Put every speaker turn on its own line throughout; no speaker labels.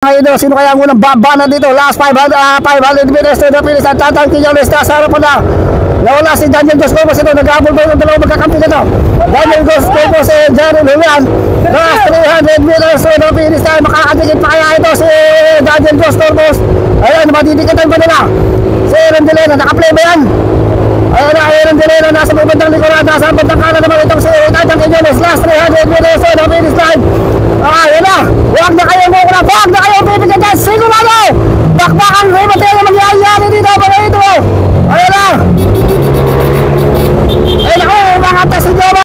Idol, sino kaya ang unang babana dito? Last 500 meters to the finish at tatangking yung lista sa harapan na. Nawala si Daniel Dos Cobos ito. Nag-aabol po ng dalawang magkakampi nito. Daniel Dos Cobos si Jerry Julian. Last 300 meters to the finish tayo. Makakatigit pa kaya ito si Daniel Dos Cobos. Ayan, matitikitan pa nila. Si Aaron Delena, nakaplay ba yan? Ayan na, Aaron Delena, nasa bandang likuran. Nasa bandang kanan naman itong si tatangking yung last 300 meters to the finish line. Ayan na, huwag na kayo mukula, huwag na kayo pipigyan dyan, sigurado! Bakbakan, remate na mangyayari dito, mga ito! Ayan na! Ayan ako, mga tasinyoba!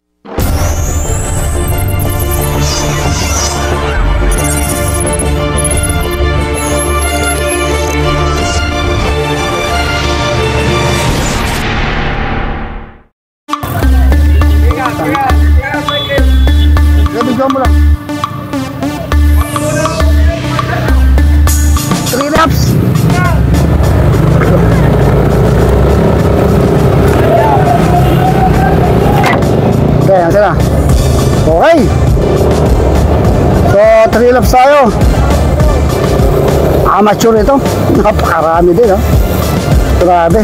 Bigyan mo lang. 3 laps. Okay, yan sila. Okay. So, 3 laps tayo. Amateur ito. Napakarami din, ha? Grabe.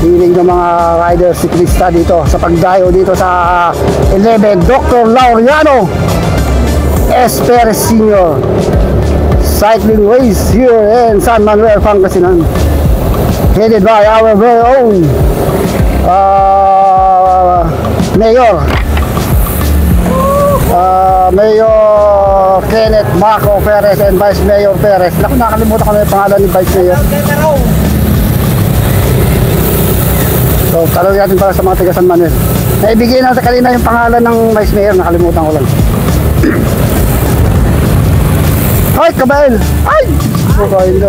Hiling ng mga rider siklista dito sa pagdayo dito sa 11 Dr. Laureano Esperes Sr. Cycling race here in San Manuel, Pangasinan, headed by our very own Mayor Kenneth Marco Perez and Vice Mayor Perez. Naku, nakalimutan ko na yung pangalan ni Vice Mayor. So, talawin natin para sa mga taga San Manuel. Naibigay na sa kanina yung pangalan ng Vice Mayor, nakalimutan ko lang. Ay, kabail! Ay! Kabail do.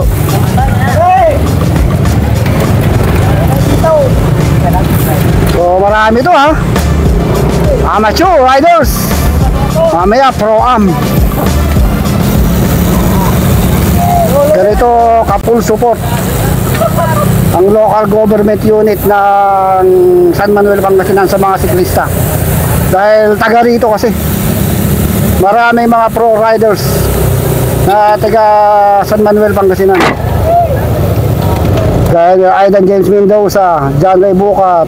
So, marami to, ha? Amateur riders. Mamaya, pro-am. Ganito, ka-full support ang local government unit ng San Manuel, Pangasinan sa mga siklista. Dahil taga rito kasi. Marami mga pro riders na taga San Manuel, Pangasinan. Dahil Aidan James Mendoza, John Ray Bucat,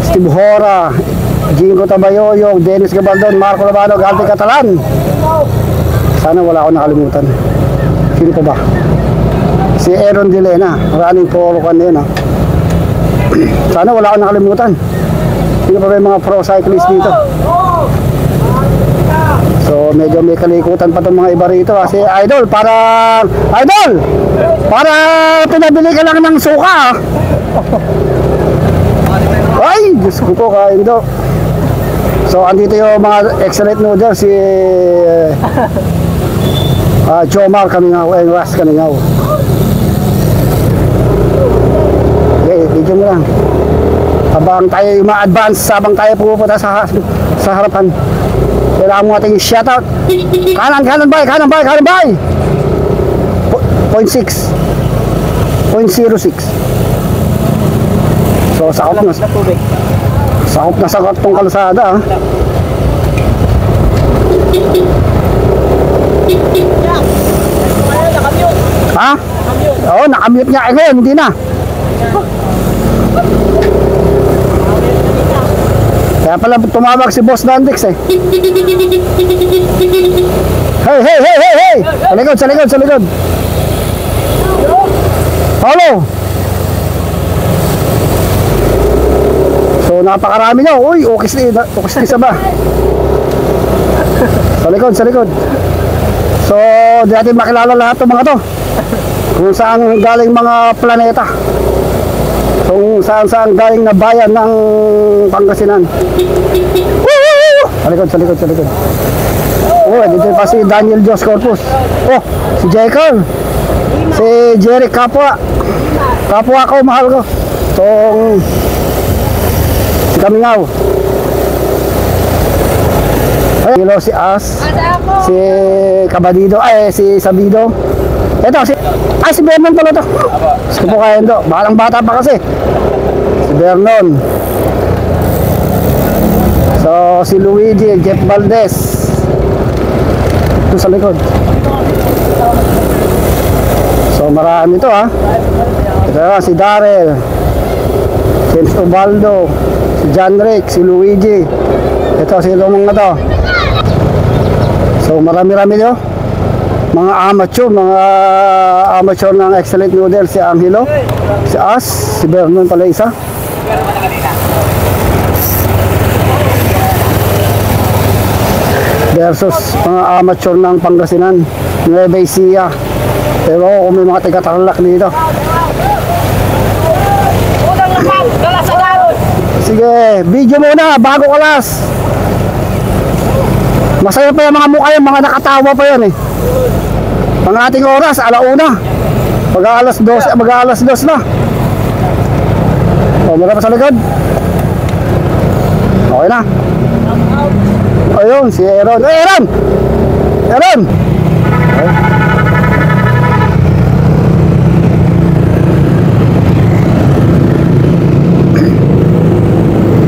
Steve Hora, Jingo Tabayoyong, Dennis Gabaldon, Marco Labano, Galti Catalan. Sana wala akong nakalimutan. Sino pa ba? Si Aaron Delena, running for kanina. Sana wala akong nakalimutan. Sino pa ba yung mga pro cyclist dito? So medyo may kalikutan pa itong mga iba rito. Si Idol, para pinabili ka lang ng suka. Ay, Diyos ko po, kain do. So andito yung mga excellent noodles. Si Jomar Kamingaw and Ras Kamingaw. Okay, video mo lang. Habang tayo ma-advance, habang tayo pupunta sa harapan, kailangan mo ating shoutout. Kanan bay. 0.6 0.06. So sakop na sakop tong kalsada, ha? Oo, nakamute niya. Ngayon, hindi na. Kaya pala tumawag si Boss Landix, eh. Hey! Sa likod. Hello. So, napakarami nyo. Uy, ukis ni isa ba? Sa likod. So, di natin makilala lahat ng mga to. Kung saan galing mga planeta. Kung saan galing na bayan ng Pangasinan. Sa likod. Oh, dito pa si Daniel Dos Corpus. Oh, si Jekyll. Si Jerry Kapwa ko, mahal ko. Tong si Kamingaw. Hello, si As. Si Kabadido, si Sabido. Ito, si Vernon pala to. Gusto po kayo do. Balang bata pa kasi. Si Vernon. So, si Luigi, Jeff Valdez. doon sa likod. So marami to ha. Ito si Darrell, si Ubaldo, si John Rick, si Luigi. Ito si mga to. So marami-rami to. Mga amateur ng Excellent Noodles, si Angelo, si As, si Vernon pala isa. Versus mga amateur ng Pangasinan, Nueva Ecija. Pero kung may mga taga-Tarlac dito. Sige, video muna bago kalas. Masaya pa yung mga mukha yan, mga nakatawa pa yan eh. Ang ating oras, 1:00. Mag-aalas 2 na. O, muna pa sa likod. Okay na. Ayun, si Aaron. Aaron! Aaron!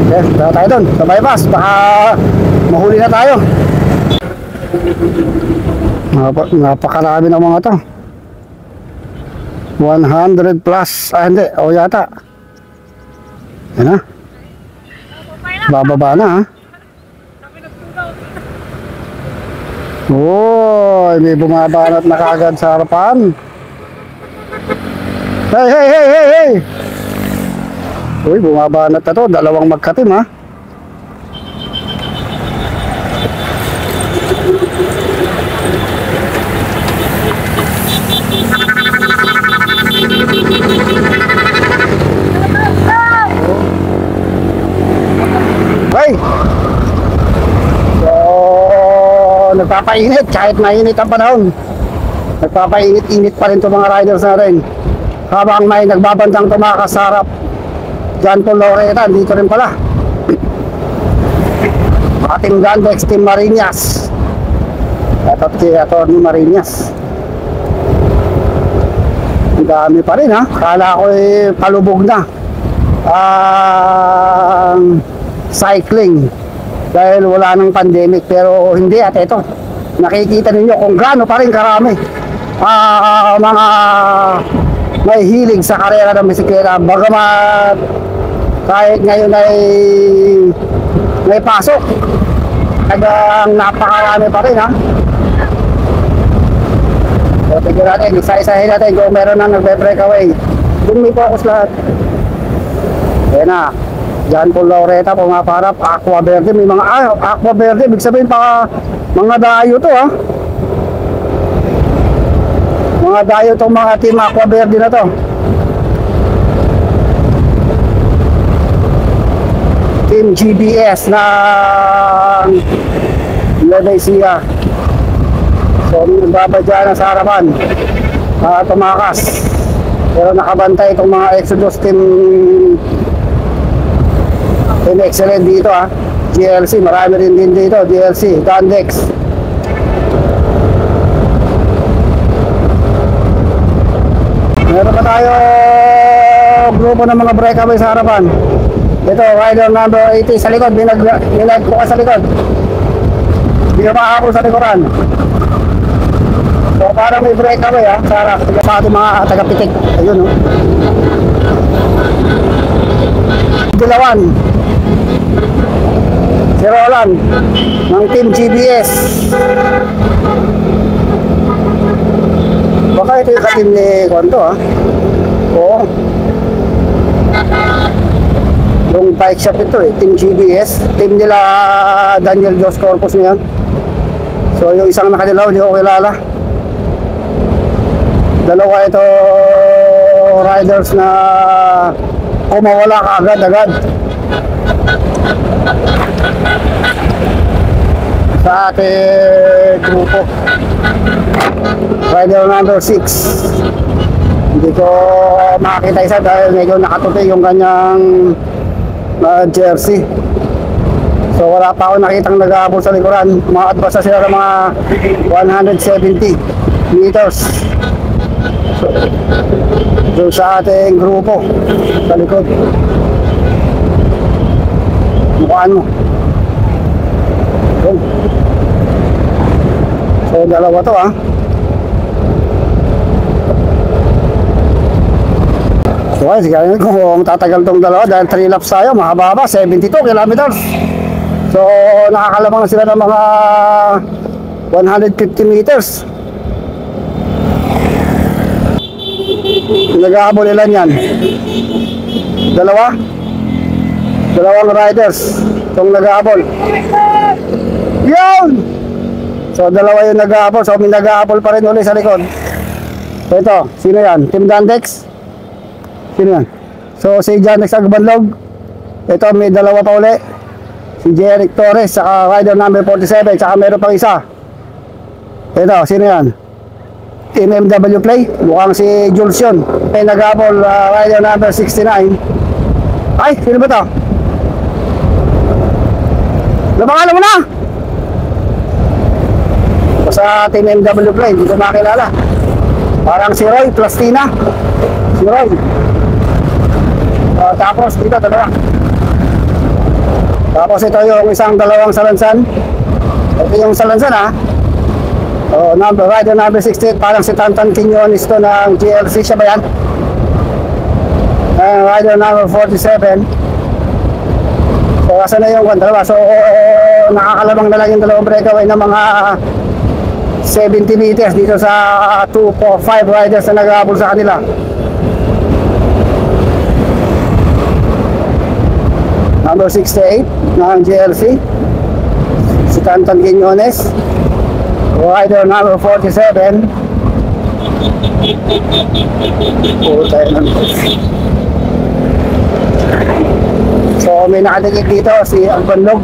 Okay, tara tayo dun. Sa bypass, baka mahuli na tayo. Napakarami ng mga to. 100 plus. Ah, hindi. O yata. Yan na. Bababa na ha. Oy, may bumabanat na kagad sa harapan. Hey, hey, hey, hey, hey. Uy, bumabanat na to. Dalawang magkatim ha. Hey! So, nagpapainit kahit mainit ang panahon. Nagpapainit-init pa rin itong mga riders natin. Habang may nagbabandang tumakas sa harap. John Paul Loretta, dito rin pala. Ating Gandex, Team Marinas. At Atty. Marinas. Ang dami pa rin ha. Kala ko palubog na cycling dahil wala nang pandemic, pero hindi. At ito, nakikita ninyo kung gaano pa rin karami mga may hilig sa karera ng bisikleta. Bagamat kahit ngayon ay may pasok, hanggang napakarami pa rin ha. So tignan natin, isa-isahin natin kung meron na nagbe-breakaway. Doon may focus lahat. Ayan na, John Paul Loretta pumaparap. Aqua Verde, may mga Aqua Verde, ibig sabihin pa mga dayo to ha. Mga dayo tong mga team Aqua Verde na to. Team GBS na Nueva Ecija. So nagbabadya na sa harapan, tumakas. Pero nakabantay itong mga Exodus Team Excellent dito ha. GLC, marami rin din dito. GLC, Gandex. Meron pa tayo grupo ng mga breakaway sa harapan. Ito, rider number 80 sa likod. Binag ko sa likod. Binaba ako sa likuran. So parang may breakaway ha. Sa harap, mga taga-pitik. Ayun o. Dilawan. Si Roland ng Team GBS. Baka ito yung ka-team ni Konto ha. Oo. Yung bike shop ito Team GBS. Team nila Daniel Dos Corpus niyan. So yung isang nakadilaw hindi ko kilala. Dalawa ito riders na kumawala ka agad-agad sa ating grupo. Rider number 6, hindi ko makakita isa dahil medyo nakatupi yung kanyang jersey. So wala pa ako nakitang nag-aabot sa likuran. Umaatbas na sila ng mga 170 meters doon sa ating grupo sa likod. Mukhaan mo. Doon. So dalawa to ah. So guys, ganyan kung tatagal tong dalawa dahil 3 laps tayo, mahaba-haba, 72 kilometers. So nakakalabang na sila ng mga 150 meters. Nag-aabol ilan yan? Dalawang riders itong nag-aabol. Yun! So dalawa yung nag-aabol. So may nag-aabol pa rin ulit sa likod. So ito, sino yan? Team Dandex? Sino yan? So si Jandex Agbanlog. Ito may dalawa pa ulit. Si Jeric Torres, saka rider number 47, saka meron pang isa. Ito, sino yan? Team MW Play, mukhang si Jules yun. May nag-aabol, rider number 69. Ay, sino ba ito? Napangalan mo na! Sa Team MW Play, hindi ko makilala. Parang si Roy Plastina. Si Roy. Tapos dito, dalawa. Tapos ito yung isang dalawang salansan. Ito yung salansan ha. Rider number 68, parang si Tantan Quinones to ng GLC, siya ba yan? Rider number 47. So asa na yung dalawa. So nakakalabang na lang yung dalawang breakaway ng mga 70 meters dito sa 2, 4, 5 riders na nag-aabol sa kanila. Number 68 ng GLC, si Tantan Quinones. Rider number 47. So may nakadikit dito si Agbanlog.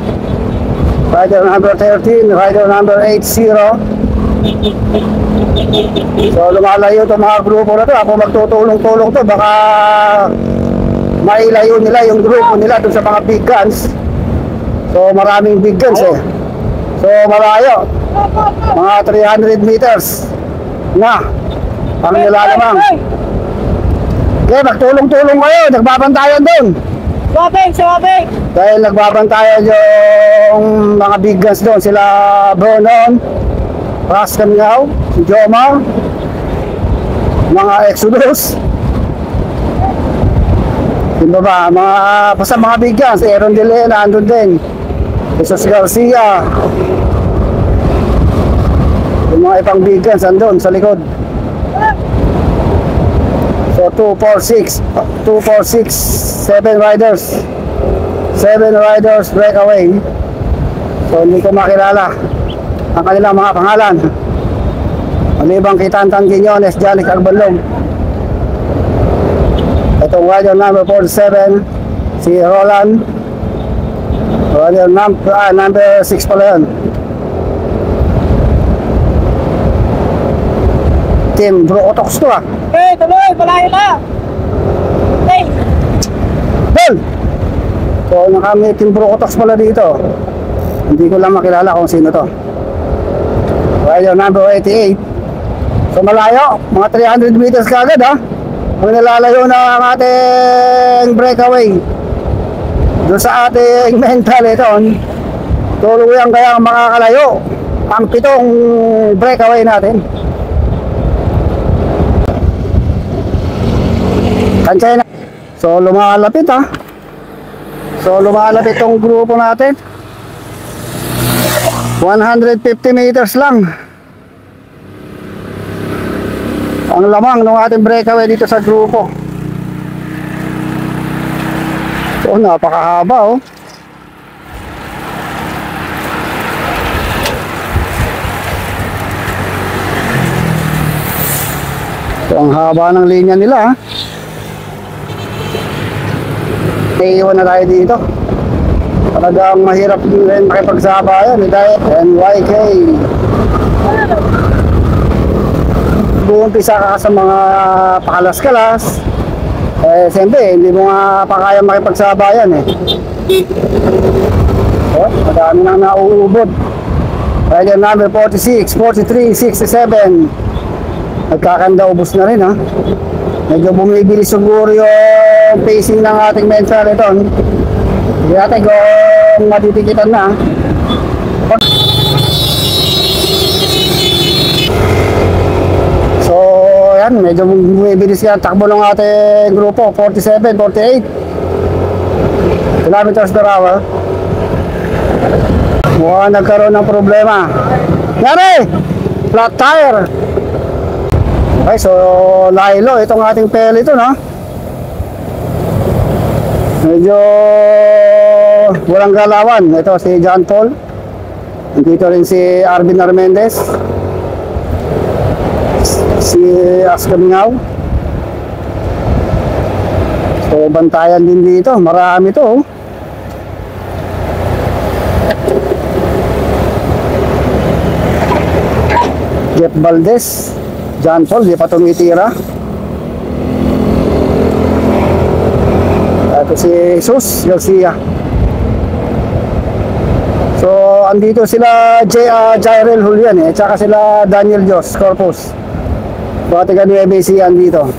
Rider number 13, rider number 80. So lumalayo itong mga grupo na to. Ako magtutulong-tulong to, baka mailayo nila yung grupo nila dun sa mga big guns. So maraming big guns eh. So malayo, mga 300 meters na ang nilalamang. Okay, magtulong-tulong kayo, nagbabantayan doon. Swabing! Dahil nagbabantayan yung mga big guns doon, sila Vernon, Ras Camyao, si Joma, mga Exodus. Diba ba, basta mga big guns, Aaron De Lena, andun din. Jesus Garcia. Yung mga ibang big guns andun sa likod. So 2, 4, 6, 7 riders. 7 riders breakaway. So hindi ko makilala ang kanilang mga pangalan. Malibang kay Tantan Quinones, Janic Agbanlog. Itong rider number 47, si Roland. Rider number 6 pala yun. Team Bro Otox to ah.
Hey, tuloy, malayo na. Hey.
Bell! So nakami Team Bro Otox pala dito. Hindi ko lang makilala kung sino to. Rider number 88. So malayo, mga 300 meters kagad ha. Ang nilalayo na ang ating breakaway doon sa ating mental ito. Tuluyan kaya makakalayo ang 7 breakaway natin. Kansay na. So lumalapit ha. So lumalapit tong grupo natin. 150 meters lang ang lamang ng ating breakaway dito sa grupo. So napakahaba oh. So ang haba ng linya nila. Iiwan na tayo dito. Talagang mahirap rin makipagsabayan dahil NYK. Buumpisa ka sa mga pakalas-kalas. Siyempre, hindi mo nga pa kaya makipagsabayan eh. So, madami nang nauubod. Rider number 46, 43, 67. Nagkakanda ubos na rin ha. Medyo bumibili siguro yung pacing ng ating mental ito. Hindi natin kung matitikitan na. Yan, medyo bumibilis yan. Takbo ng ating grupo, 47, 48 kilometers per hour. Mukhang nagkaroon ng problema. Yari! Flat tire. Okay, so Lilo, itong ating Peloton, no? Medyo walang galawan. Ito si John Paul. Dito rin si Arvin Armendez, si Ascamingaw. So bantayan din dito, marami to. Jeff Valdez, John Paul, di pa tumitira. Ito si Jesus Garcia. So andito sila Jairel Julian tsaka sila Daniel Jos Corpus. Bakit ka ni ABC andito?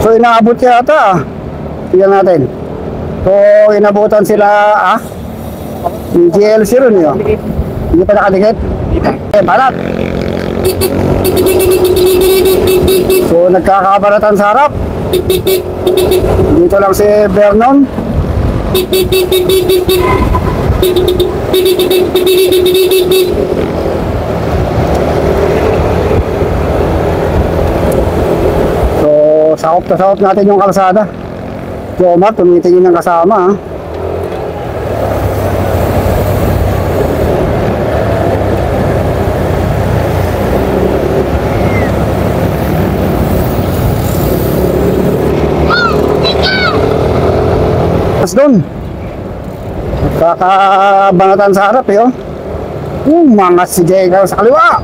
So inaabot yata. Tingnan natin. So inabutan sila yung GLC rin yun. Hindi pa nakadikit? Balat. So nagkakabaratan sa harap. Dito lang si Vernon. So sakop na sakop natin yung kalsada. So Omar, tumitingin ng kasama doon. Kakabanatan sa harap mga si Jegal sa kaliwa.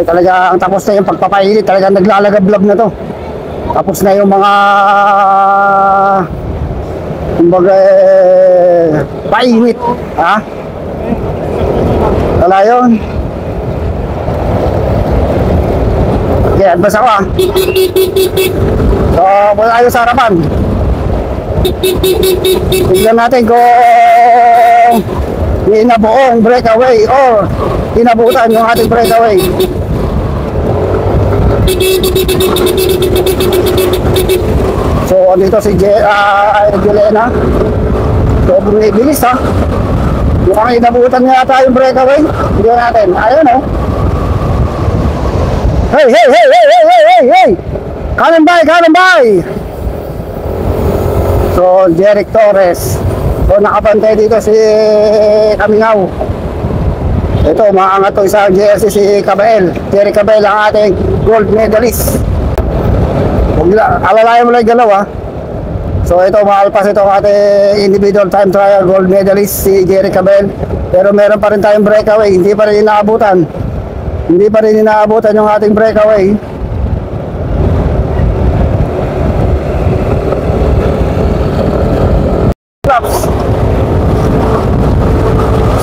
Talagang tapos na yung pagpapainit. Talagang naglalagablab na to. Tapos na yung mga kumbaga painit. Wala yun. Okay, advance ako So mula tayo sa harapan. Tignan natin kung inabuong breakaway or inabutan yung ating breakaway. So dito si Jelena. So bumibilis mukhang inabutan nga tayo yung breakaway. Tignan natin, ayun Hey, hey, hey, hey, hey, hey, hey, hey! Kanan by! So, Jeric Torres. So, nakapantay dito si Camingaw. Ito, maangat to isang jersey si Cabael. Jeric Cabael ang ating gold medalist. Alalayan mo lang yung galaw So, ito, maalpas ito ang ating individual time trial gold medalist si Jeric Cabael. Pero meron pa rin tayong breakaway. Hindi pa rin inaabutan yung ating breakaway.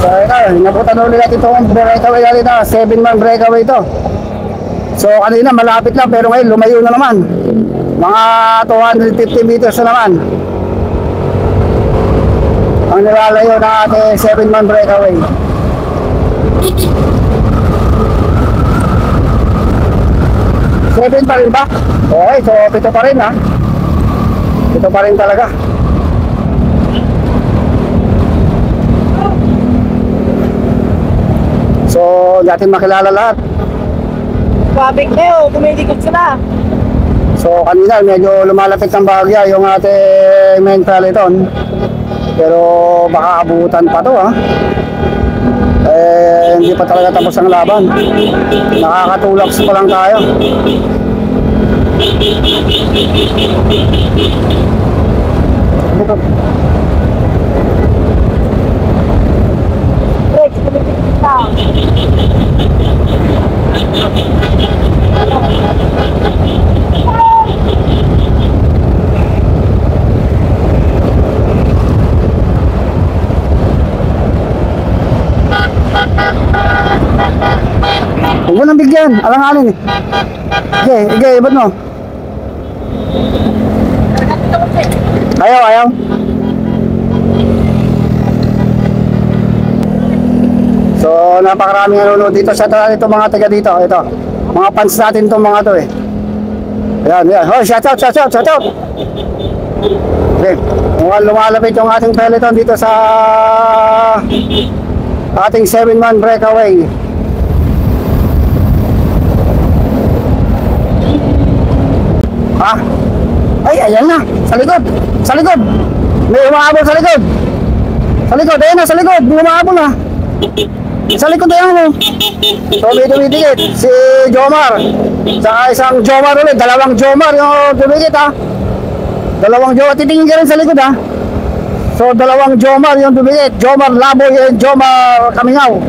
So nabutan ulit natin itong breakaway natin 7-man breakaway ito. So kanina malapit lang pero ngayon lumayo na naman. Mga 250 meters na naman ang nilalayo na ating 7-man breakaway. Seven pa rin ba? Okay, so pito pa rin Pito pa rin talaga. So, natin makilala lahat.
Traffic na tumitikot sila.
So, kanina medyo lumalapit ng bahagya yung ating main peloton. Pero baka abutan pa to hindi pa talaga tapos ang laban. Nakakatulaks pa lang tayo. Huwag mo nang bigyan, alanganin Ige, ba't mo? Ayaw So, napakaraming nanonood dito. Shout out ito mga taga dito. Ito. Mga fans natin itong mga to eh. Ayan, ayan. Oh, shout out, shout out, shout out. Okay. Mukhang lumalapit yung ating peloton dito sa ating 7-man breakaway. Ha? Ay, ayan na. Sa likod. Sa likod. May umahabol sa likod. Sa likod. Ayan na, sa likod. May umahabol na. Sa likod ayan mo. So, may dumidikit. Si Jomar. Saka isang Jomar ulit. Dalawang Jomar yung dumidikit ha. Dalawang Jomar. Titingin ka rin sa likod ha. So, dalawang Jomar yung dumidikit. Jomar Laboy and Jomar Kamingaw.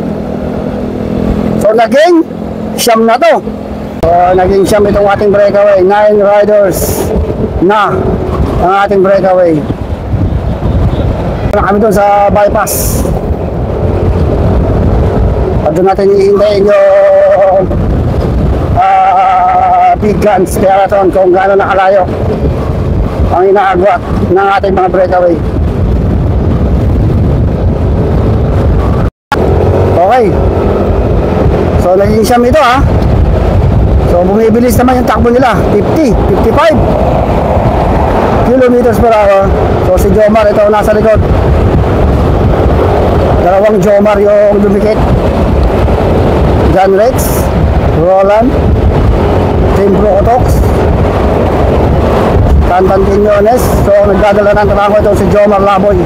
So, naging siyam na to. So, naging siyam itong ating breakaway. 9 riders na ang ating breakaway. Kami doon sa bypass. At doon natin ihintayin yung big guns marathon kung gaano nakalayo ang inaagwat ng ating mga breakaway. Okay. So, naging siyam ito ha. So, bumibilis naman yung takbo nila. 50, 55 kilometers per hour. So, si Jomar, ito nasa likod. Dalawang Jomar yung dumikit. John Rex, Roland, Tim Brocotox, Tantan Quiñones. So, nagdadala ng trabaho ito si Jomar Laboy.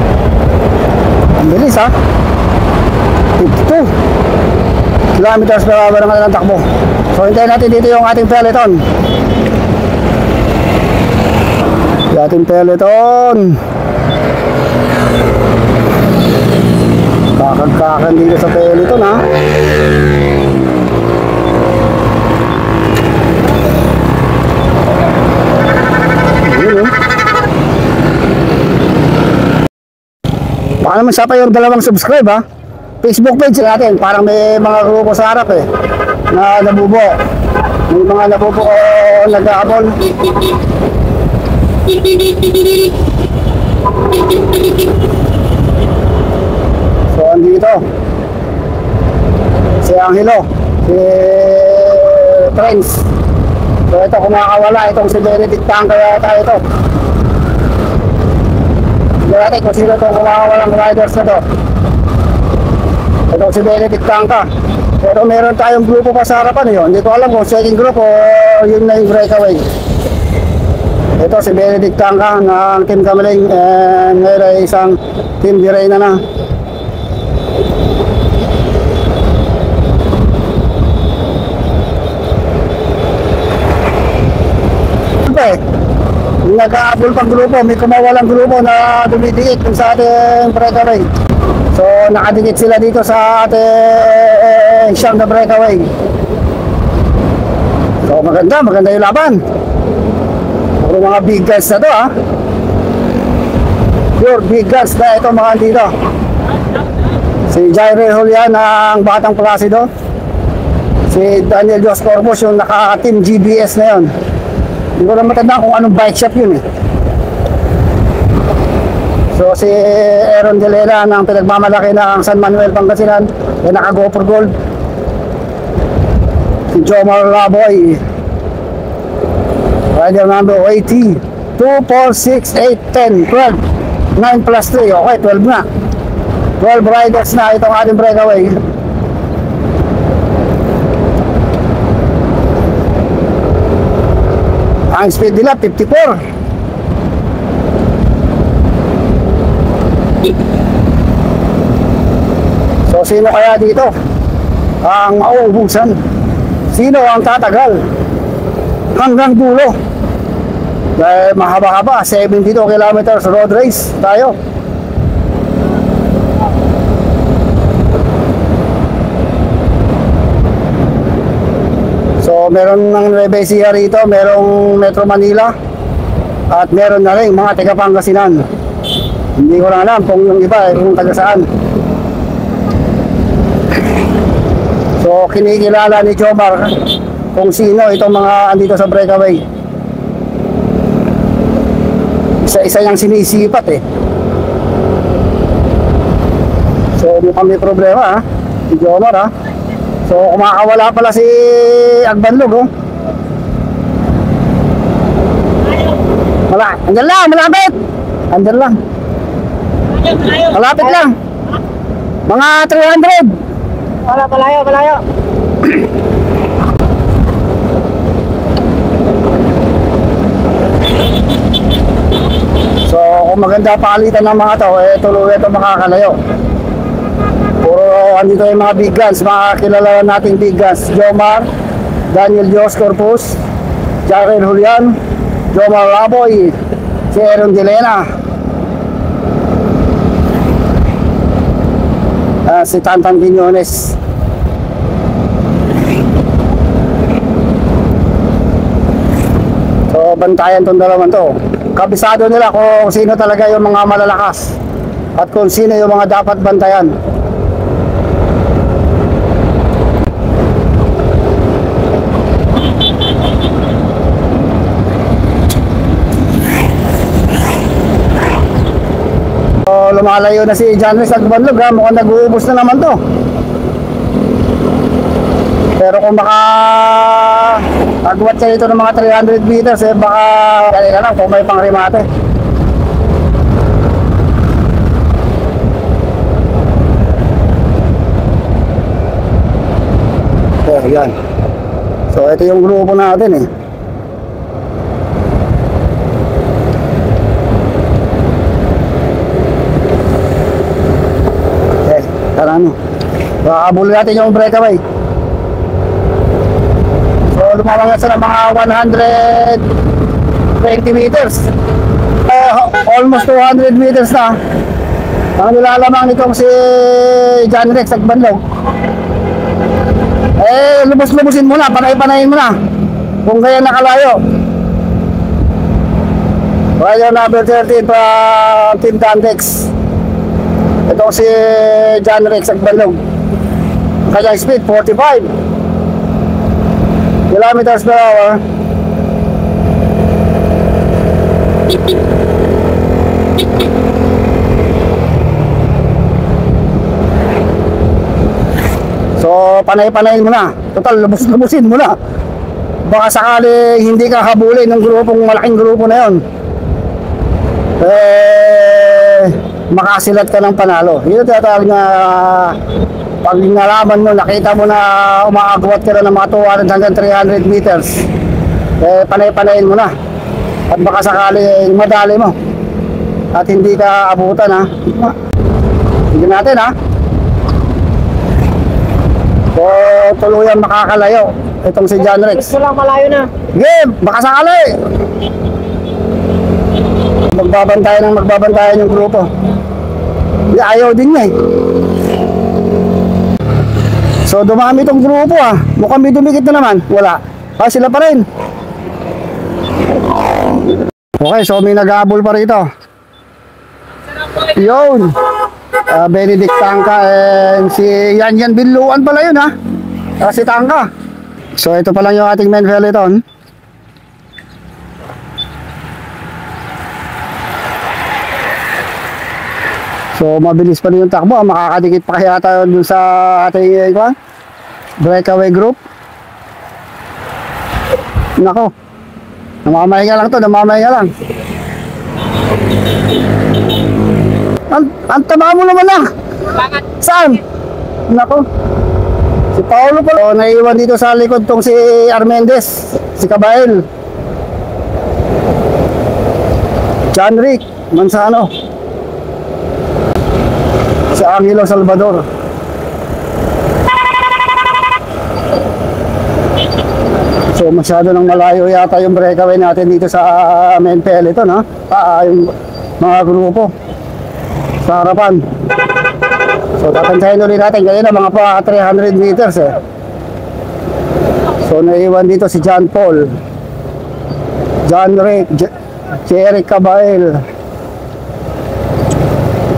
Ang bilis ha. 52 kilometers per hour ng kanilang takbo. So, hintayin natin dito yung ating peloton. Yung ating peloton. Kakag-kakan dito sa peloton ha. Baka naman siya pa yung dalawang subscribe ha. Facebook page natin, parang may mga grupo sa harap eh na nabubo. May mga nabubo o nag-aabol. So andito si Angelo, si Trends. So ito kumakawala itong si Benedict Tang, kaya tayo ito. Hindi natin kung sino itong kumakawalang riders na to. Ito si Benedict Tangka. Pero meron tayong grupo pa sa harapan yun. Hindi ko alam kung second group o yun na yung breakaway. Ito si Benedict Tangka ng Team Kamaling, and meron isang Team Direna na. Nag-aabol pang grupo, may kumawalang grupo na dumidikit sa ating breakaway. So, nakadikit sila dito sa ating siyam na breakaway. So, maganda yung laban. Puro mga big guns na to ha. Pure big guns na ito mga dito. Si Jaire Julian ang Batang Placido. Si Daniel Dios Corbos yung naka-team GBS na yun. Hindi ko na matanda kung anong bike shop yun eh. So si Aaron De Lela ng pinagmamalaki ng San Manuel, Pangasinan, yung naka-go for gold. Si Jomar Laboy, rider number 80, 2, 4, 6, 8, 10, 12, 9 plus 3, okay, 12 na. 12 riders na itong ating breakaway. Ang speed nila 54. So sino kaya dito ang mauubusan? Sino ang tatagal hanggang dulo? Dahil mahaba-haba, 72 kilometers road race tayo. So meron ng Nueva Ecija rito, merong Metro Manila, at meron na rin mga taga Pangasinan. Hindi ko lang alam kung yung iba kung taga saan. So kinikilala ni Jomar kung sino itong mga andito sa breakaway. Isa-isa niyang sinisipat eh. So mukhang may problema ha. Si Jomar ha. So kumakawala pala si Agbanlog oh. Andyan lang, malapit. Andyan lang. Malapit lang. Mga 300.
Wala, malayo, malayo.
So kung maganda palitan ng mga to, eh tuloy ito makakalayo. Puro andito yung mga big guns, mga kilala nating big guns. Jomar, Daniel Dios Corpus, Jarrell Julian, Jomar Raboy, si Aaron Delena, si Tantan Quiñones. So bantayan tong dalawan to. Kabisado nila kung sino talaga yung mga malalakas at kung sino yung mga dapat bantayan. So lumalayo na si John Rex Agbanlog ha, mukhang nag-uubos na naman to. Pero kung baka agwat siya dito ng mga 300 meters eh baka kaya ka lang kung may pang remate. So yan. So ito yung grupo natin eh. Okay, tara ano. Habulin natin yung breakaway. So lumawangan sa mga 120 meters. Almost 200 meters na. Ang nilalamang nitong si John Rex Agbanlog. Eh lubos-lubusin mo na, panay-panayin mo na. Kung kaya nakalayo. Rider number 13 pa Team Dantex. Itong si John Rex Agbanlog. Kanyang speed 45 kilometers per hour. So panay-panayin mo na. Total lubos-lubusin mo na. Baka sakali hindi ka habulin ng grupong malaking grupo na yon, eh makasilat ka ng panalo. Yun tinatawag na pag nalaman mo, nakita mo na umaagwat ka na ng mga 200 hanggang 300 meters, eh panay-panayin mo na. At baka sakali madali mo at hindi ka abutan ha. Sige natin ha. So tuluyan makakalayo itong si John Rex.
Gusto lang, malayo na.
Game, baka sakali. Magbabantayan yung grupo. Hindi, ayaw din niya eh. So dumami itong grupo ah. Mukhang may dumikit na naman. Wala. Sila pa rin. Okay, so may nag-aabol pa rito. Yun. Benedict Tangka and si Yan Binluan pala yun ha. Si Tangka. So ito pa lang yung ating main peloton. So mabilis pa rin yung takbo, makakadikit pa kaya tayo dun sa ating breakaway group. Nako, namamahinga lang to, namamahinga lang. Ang taba mo naman na. Saan? Nako, si Paulo pala. So, naiwan dito sa likod tong si Armendez, si Cabael, John Rick Manzano, si Angelo Salvador. So masyado nang malayo yata yung breakaway natin dito sa main peloton ha. Yung mga grupo sa harapan. So tatansahin ulit natin kanina mga pa 300 meters eh. So naiwan dito si John Paul, John Rick, Jerry Cabael.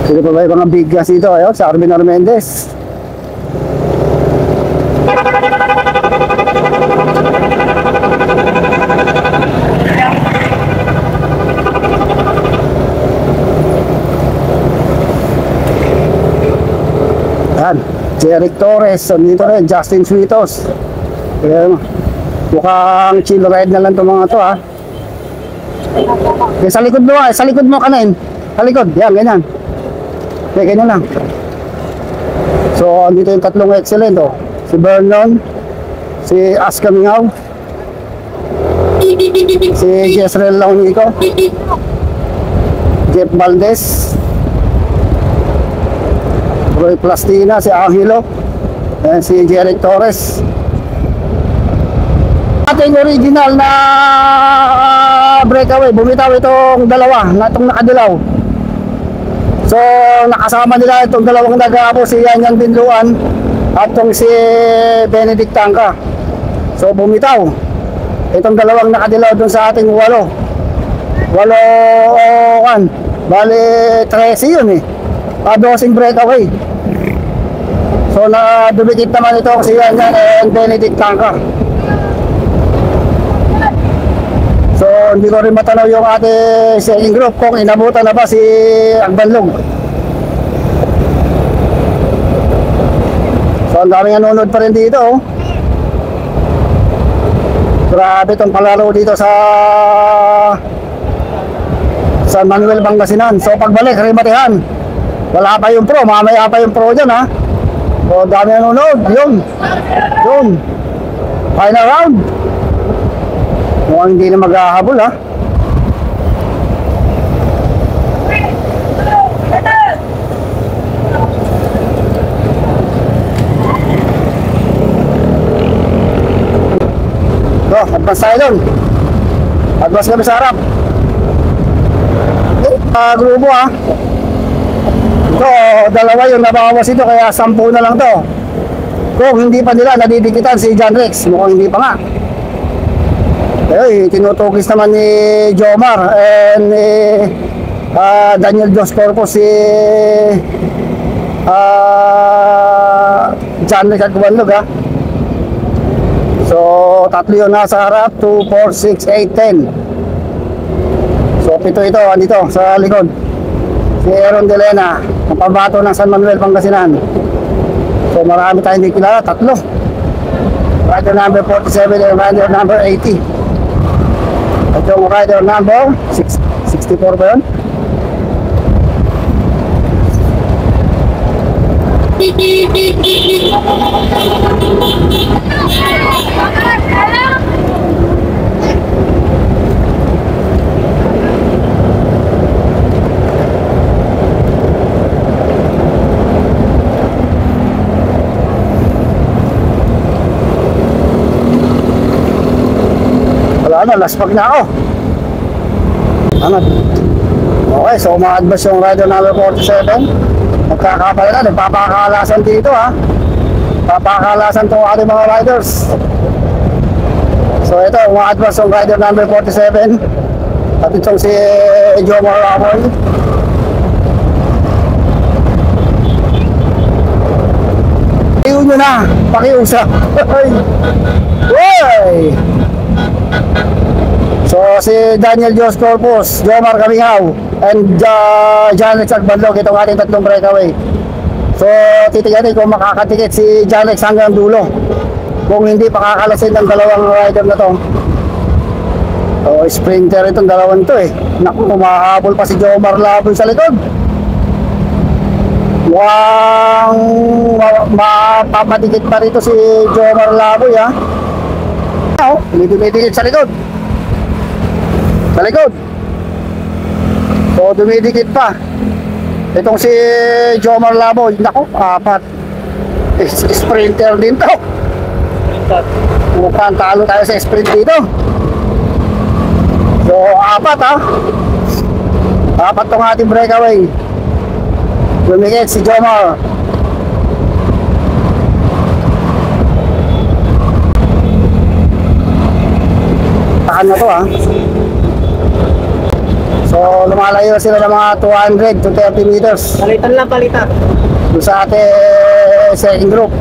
Sino pa ba yung mga big gas dito? Ayun, si Arvin Armendez. Ayan. Jeric Torres, dito rin, Justin Suitos. Ayan, mukhang chill ride na lang itong mga to, ha. Okay, sa likod mo, sa likod mo kanin. Sa likod, yan, ganyan. Okay, ganyan lang. So, andito yung tatlong excellent, oh. Si Vernon, si Aska Mingaw, si Jezreel Launico, Jeff Valdez, Roy Plastina, si Angelo, and si Jeric Torres. Ating original na breakaway, bumitaw itong dalawa na itong nakadilaw. So nakasama nila itong dalawang nag-aabo, si Yan Binluan at itong si Benedict Tangka. So bumitaw itong dalawang nakadilaw dun sa ating walo kan, bali 13 yun eh, 12 breakaway. So na dumikit naman ito si Yan and Benedict Tangka. So hindi ko rin matanaw yung ating second group kung inabutan na ba si Agbanlog. So ang daming nanonood pa rin dito, oh. Grabe itong palaro dito sa San Manuel, Pangasinan. So pagbalik, Rimatihan, wala pa yung pro, mamaya pa yung pro dyan, ha. So dami nanonood, yun final round. Mukhang hindi na maghahabol, ha. So, advance tayo dun. Advance kami sa harap. Grupo, ha. So, dalawa yung nabawas ito, kaya 10 na lang to. Kung hindi pa nila nadidikitan si John Rex, mukhang hindi pa nga. Eh, tinutugis naman ni Jomar and Daniel Dos Corpus si John Rex at Kubanlog, ha. So, tatlo yun nasa harap, 2, 4, 6, 8, 10. So, 7 ito, andito sa likod. Si Aaron Delena, ang pambato ng San Manuel, Pangasinan. So, marami tayong hindi kilala, tatlo. Rider number 47 and rider number 80. At yung rider number 64 ba yun? Wala na, last pag na ako. Ano? Okay, so ma-advance yung rider number 47. Magkakapala na, nagpapakalasan dito, ha. Papakalasan itong ating mga riders. So ito, ma-advance yung rider number 47. At itong si Jomar Ramon. Iyon nyo na, pakiusap. Uy! So si Daniel Dios Corpus, Jomar Kamingaw, and Janex Agbanlog, itong ating tatlong breakaway. So titiganin kung makakatikit si Janex hanggang dulo. Kung hindi, pakakalasin ng dalawang rider na to. So sprinter itong dalawang to, eh. Naku, kumahabol pa si Jomar Laboy sa likod. Mukhang mapapatikit pa rito si Jomar Laboy, ha. Dumidikit sa likod. Sa likod. So dumidikit pa. Itong si Jomar Laboy, naku, 4. Sprinter din to. Mukhang talo tayo sa sprint dito. So 4, ha. 4 tong ating breakaway. Dumikit si Jomar. Tahan na to, ha. So lumalayo sila ng mga 200 to 30 meters.
Palitan lang, palitan.
Doon sa ating second group.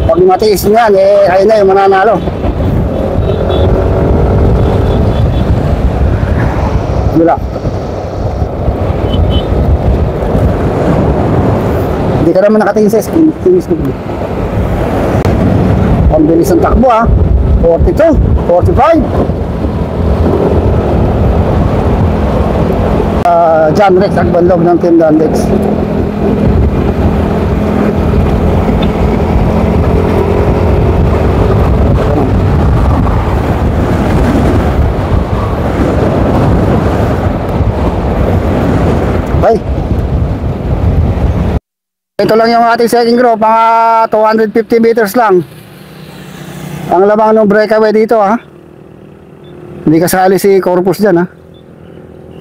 Pag matiis nyo yan, eh ayun na yung mananalo. Wala. Hindi ka naman nakatingin sa screen. Ang bilis ng takbo 42, 45. John Rex Agbanlog ng Team Dandex. Okay. Ito lang yung ating second group, mga 250 meters lang. Ang lamang ng breakaway dito Hindi kasali si Corpus dyan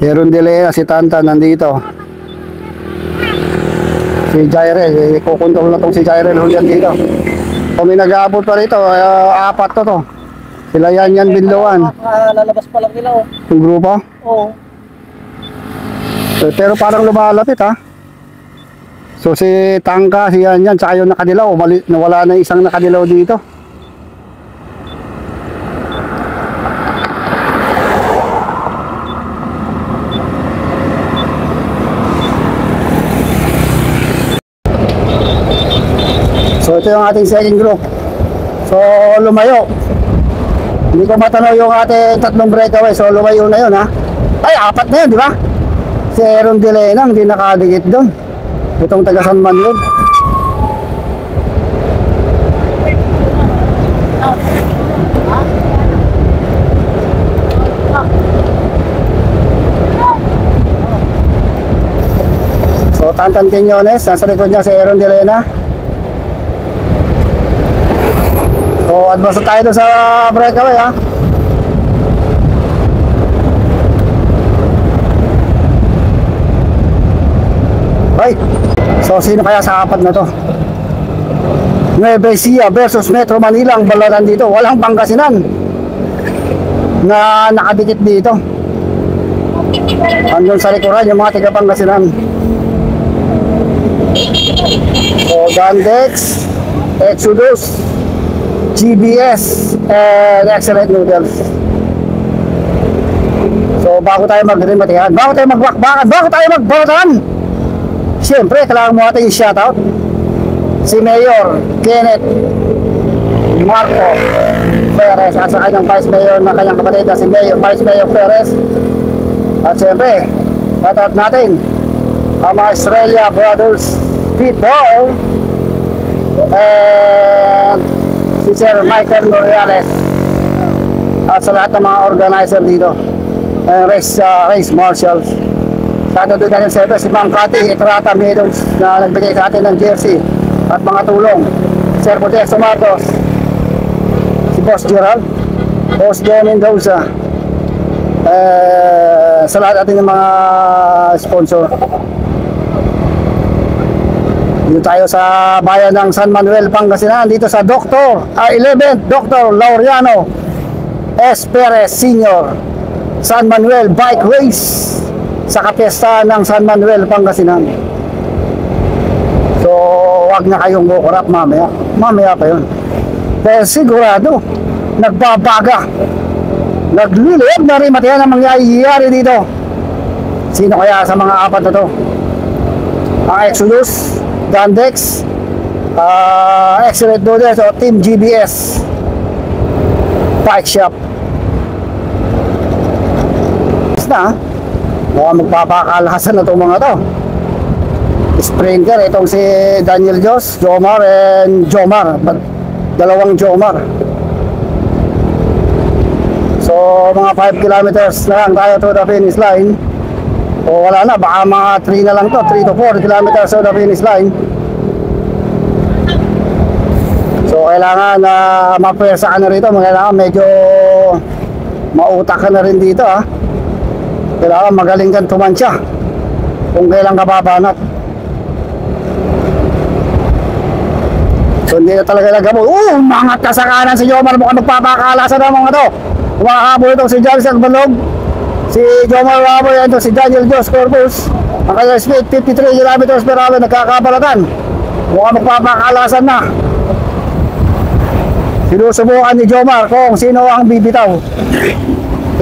Heron de Lea, si Tantan nandito. Si Jairel, kukontrol na tong si Jairel Julian dito. Kung may nag-aabot pa rito, apat to. Sila yan Binloan.
Lalabas pa lang nila
Yung grupo?
Oo.
Pero parang lumalapit So si Tangka, si yan, tsaka yung nakadilaw, nawala na isang nakadilaw dito. So ito yung ating second group. So lumayo. Hindi ko matanaw yung ating tatlong breakaway. So lumayo na yun Ay, apat na yun, di ba? Si Aaron De Lena, hindi nakadikit doon. Itong taga San Manuel. So Tantan Quinones, nasa likod niya si Aaron De Lena. So advance tayo doon sa breakaway Right. So sino kaya sa apat na to? Nueva Ecija versus Metro Manila ang balaran dito. Walang Pangasinan na nakadikit dito. Andun sa likuran yung mga tiga Pangasinan. So Dandex, Exodus, GBS, and Excellent Noodles. So bago tayo magrimatihan, bago tayo magbakbakan, bago tayo magbarotan, siyempre kailangan mo natin i-shoutout si Mayor Kenneth Marco Perez at sa kanyang Vice Mayor na kanyang kapatid na si Vice Mayor Perez. At siyempre shoutout natin ang mga Estrella Brothers Pitbull and si Sir Michael Morales at sa lahat ng mga organizer dito, race marshals. Sana doon natin siyempre si Mang Kati Etrata Meadows na nagbigay sa atin ng jersey at mga tulong. Sir Podesto Marcos, si Boss Gerald, Boss John Mendoza, sa lahat natin ng mga sponsor. Dito tayo sa bayan ng San Manuel, Pangasinan, dito sa 11th Dr. Laureano S. Perez Sr. San Manuel Bike Race sa kapiesta ng San Manuel, Pangasinan. So wag na kayong kukurap mamaya pa yun, dahil sigurado nagbabaga, nagliliyab na rin matiyan ang mangyayari dito. Sino kaya sa mga apat na to? Ang Exodus, Dandex, Excellent Noodles o Team GBS Bike Shop. Na mukhang magpapakalasan na itong mga to. Sprinter, itong si Daniel Jos, Jomar and Jomar, dalawang Jomar. So mga 5 kilometers na lang tayo to the finish line. O wala na, baka mga 3 na lang to, 3 to 4 kilometers to the finish line. So kailangan na mapwersa ka na rito, kailangan medyo mautak ka na rin dito kailangan magaling kang tumansya kung kailan ka babanat. So hindi na talaga nagamo. Umangat ka sa kanan si Jomar, mukhang magpapakalasan ng mga to. Umahabol itong si Jarvis Agbalog, si Jomar Raboy, ito si Daniel Jos Corpus. Ang kanyang speed 53 km per hour, nagkakabalatan. Mukhang magpapakalasan na. Sinusubukan ni Jomar kung sino ang bibitaw.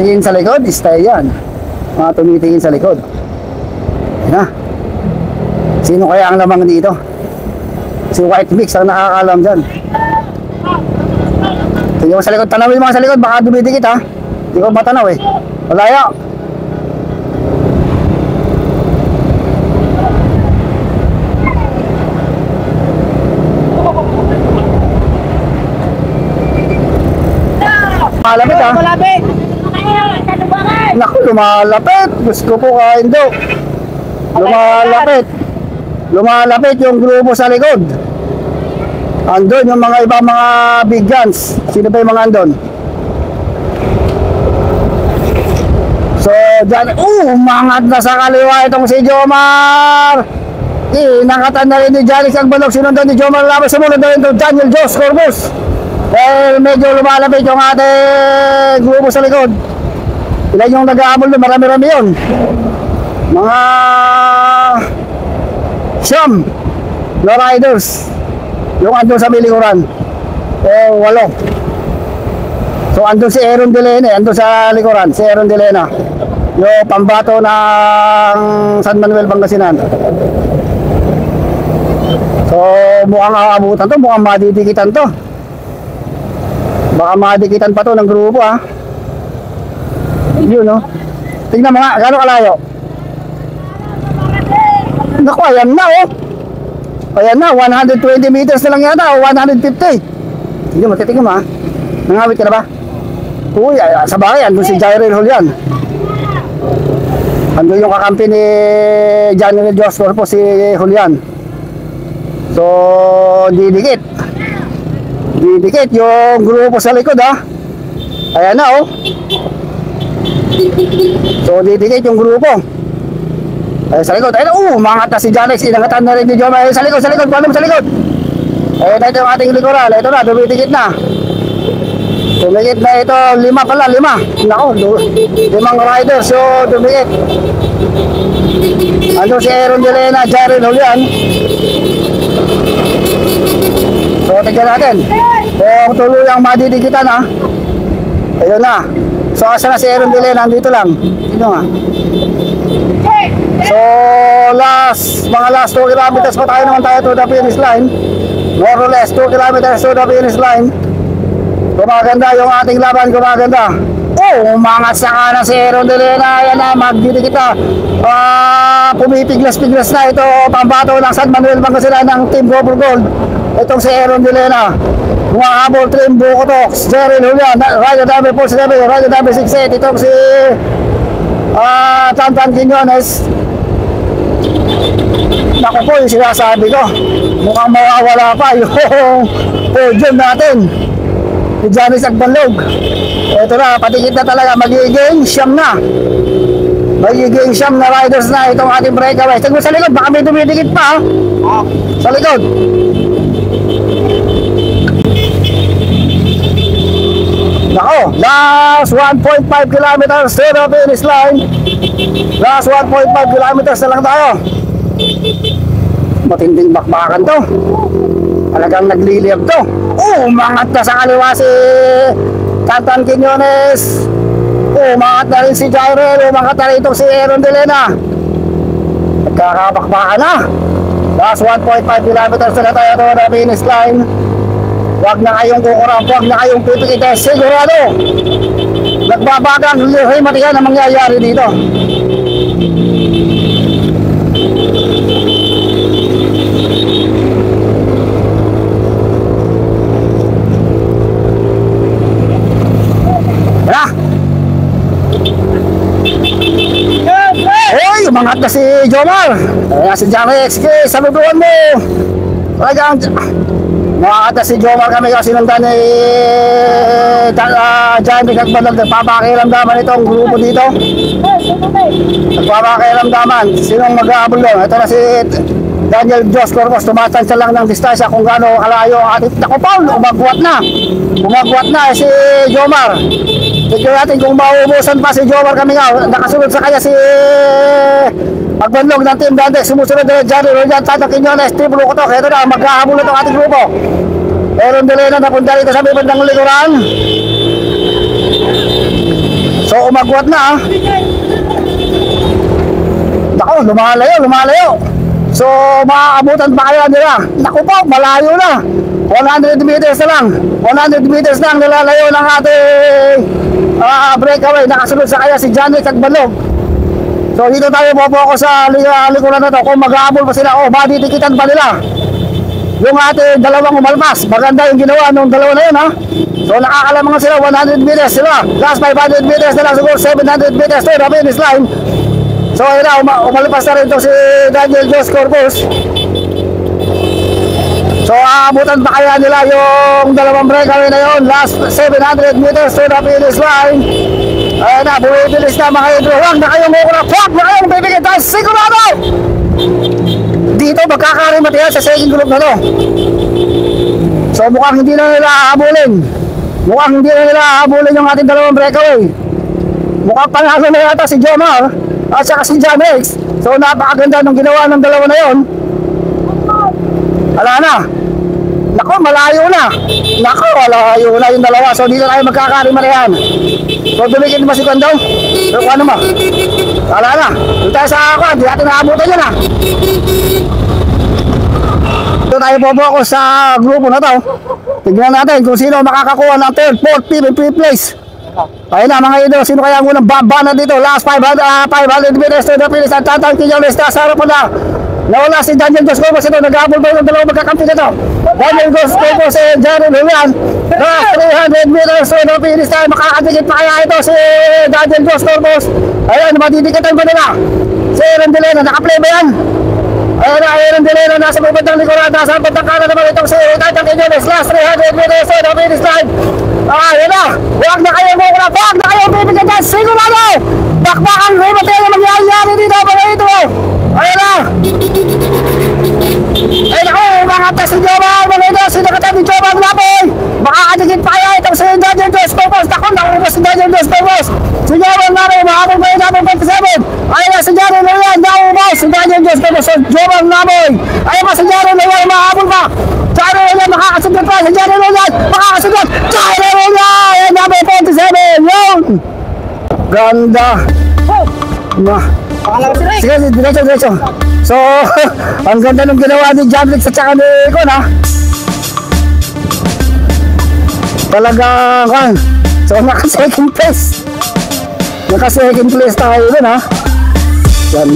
Tingin sa likod, stay yan. Mga tumitingin sa likod. Yan na. Sino kaya ang lamang dito? Si White Mix ang nakakaalam dyan. Tingnan mo sa likod, tanawin mo sa likod, baka dumidikit ha. Hindi ko matanaw eh. Malayo. Malapit ha.
Malapit!
Naku, lumalapit. Gusto ko kain daw. Lumalapit. Lumalapit yung grupo sa likod. Andun yung mga ibang mga big guns. Sino ba yung mga andun? So, dyan, umangat na sa kaliwa itong si Jomar. Nakatan na rin ni Janice ang balog. Sinundan ni Jomar labas. Sumunod na rin itong Daniel Jos Corbus. Dahil medyo lumalapit yung ating grupo sa likod. Ilan yung nag-aabol doon? Marami-rami yun. Mga siyam na riders yung andun sa bilikuran. 8. So andun si Aaron Delena, andun sa likuran, si Aaron Delena, yung pambato ng San Manuel, Pangasinan. So mukhang aabutan to, mukhang madidikitan to. Baka madikitan pa to ng grupo ha. Yun no. Tingnan mo nga, gano'ng kalayo? Naku, ayan na oh. Ayan na, 120 meters na lang yata o 150. Tingnan mo, titingnan mo ha. Nangawit ka na ba? Uy, sa bagay, andun si Jairil Julian. Andun yung kakampi ni January Joshua po, si Julian. So, didikit. Didikit yung grupo sa likod ha. Ayan na oh. So didikit yung grupo. Ayan sa likod. Ayan umangat na si Janex. Inangatan na rin ni Joma. Ayan sa likod, paano mo sa likod? Ayan na ito yung ating likuran. Ito na, dumidikit na. Dumidikit na ito, 5 pala, 5. Nako, 5 riders. So dumidikit. Ano si Aaron Delena, Jared Julian. So tignan natin kung tuloy ang madidikitan ha. Ayun na. So asa na si Aaron Delena, nandito lang. Ito nga. So mga last 2 kilometers pa tayo naman tayo to the finish line. More or less 2 kilometers to the finish line. Gumaganda yung ating laban, gumaganda. Umangat sa kanan si Aaron Delena. Ayan na, magdidikit na. Pumipiglas-piglas na ito. Pambato ng San Manuel, Pangasinan ng Team Gopher Gold. Itong si Aaron Delena. Mga habol trim buko to. Jerry Julian, rider number 47, rider number 68. Itong si Tantan Quiñones. Naku po yung sinasabi ko. Mukhang mawawala pa yung podium natin. Si Janice Agbanlog. Ito na, patikit na talaga. Magiging siyam na. Magiging siyam na riders na itong ating breakaway. Tingnan sa likod, baka may dumidikit pa. Sa likod. Nako, last 1.5 kilometers to the finish line. Last 1.5 kilometers na lang tayo. Matinding bakbakan to. Talagang nagliliyab to. Umangat na sa kaliwa si Tantan Quiñones. Umangat na rin si Jairel. Umangat na rin itong si Aaron Delena. Nagkakabakbakan na. Last 1.5 kilometers na tayo to the finish line. Huwag na kayong kukurap, huwag na kayong pipikita. Sigurado nagbabagang himatihan ang mangyayari dito. Wala. Hoy, umangat na si Jomar. Ayan si Janex. Saluduan mo. Talagang makakata si Jomar kami kasi sinundan ni Giant Nagbalag. Nagpapakiramdaman itong grupo dito. Nagpapakiramdaman. Sinong mag-aabol doon? Ito na si Daniel Jos Corbus. Tumatansya lang ng distansya kung gaano kalayo ang ating Paul. Umagwat na. Umagwat na si Jomar. Tignan natin kung mauubusan pa si Jomar kami nga. Nakasunod sa kanya si Pagbanlog ng Team Dandex, sumusunod na Johnny Rojan, Tantan Quiñones, Team Lukotok. Ito na, magkahabol na itong ating grupo. Aaron Delena napunta rito sa may bandang likuran. So umagwat na. Nako, lumalayo, lumalayo. So, maaabutan pa kaya nila. Naku po, malayo na. 100 meters na lang. 100 meters lang nilalayo ng ating breakaway. Nakasunod sa kaya si Johnny Cagbalog. So, dito tayo po sa likuran na to. Kung mag-aabol pa sila o maditikitan pa nila yung ating dalawang umalpas. Maganda yung ginawa ng dalawa na yun, ha. So, nakakalamang sila. 100 meters sila. Last 500 meters na lang. Siguro 700 meters to the finish line. So, ayun na, umalipas na rin ito si Daniel Jos Corpus. So, aabutan pa kaya nila yung dalawang breakaway na yun. Last 700 meters to the finish line. Ayun na, bumibilis na mga idol. Huwag na kayong mukura. Huwag na kayong bibigyan tayo. Sigurado! Dito, magkakarimati yan sa second group na to. So, mukhang hindi na nila hahabulin. Mukhang hindi na nila hahabulin yung ating dalawang breakaway. Mukhang panalo na yata si Jomar at saka si John X. So, napakaganda ng ginawa ng dalawa na yun. Wala na. Nako, malayo na. Nako, malayo na yung dalawa. So, dito tayo magkakarimarihan. So, dumikit ba si Kondong? So, ano mo? Wala na. Dito tayo sa ako. Hindi natin naabutan yun, ha. Dito tayo po sa grupo na to. Tignan natin kung sino makakakuha ng 3rd, 4th, 5th place. Ayun na mga idol, sino kaya ang unang babana dito? Last 500 meters to the finish. At tatangkin yung lista sa harapan na. Nawala si Daniel Dos Corpus ito. Nag-aabol ba yung dalawang magkakampi nito? Daniel Dos Corpus and Jaron Julian. Last 300 meters to the finish tayo. Makakadikit pa kaya ito si Daniel Dos Corpus. Ayun, matidikatan ba nila? Si Aaron Delena, nakaplay ba yan? Ayun na, Aaron Delena, nasa bubantang likuran. Nasa bubantang kanan naman itong si Tatang Quiñones. Last 300 meters to the finish line. Ayun na, huwag na kayong mukula. Huwag na kayong bibigyan dyan. Sigurado! Bakbakan, remate na mangyayari dito. Mga ito. Ayun na. Ayun ako, mga si Jomar. Mga ito, sinakatan ni Jomar Lapoy. Makakadikit pa kaya itong si Daniel Dos Corpus. Naku, si Daniel Dos Corpus. Si Jomar Lapoy, makakapag pa yun natin 27. Ayun na, si Jaron Julian. Naubos si Daniel Dos Corpus. Si Jomar Lapoy. Ayun pa, si Jaron Julian. Makakapag pa. Jaron Julian, makakasunod pa. Si Jaron Julian, makakasunod. Jaron Julian. Ayun na, 27. Yun. Ganda. Sige, diretso. So, ang ganda ng ginawa ni Jamlix at saka ni Kon, ha. Talagang, kan. So, naka-second place. Naka-second place tayo dun, ha. Yan.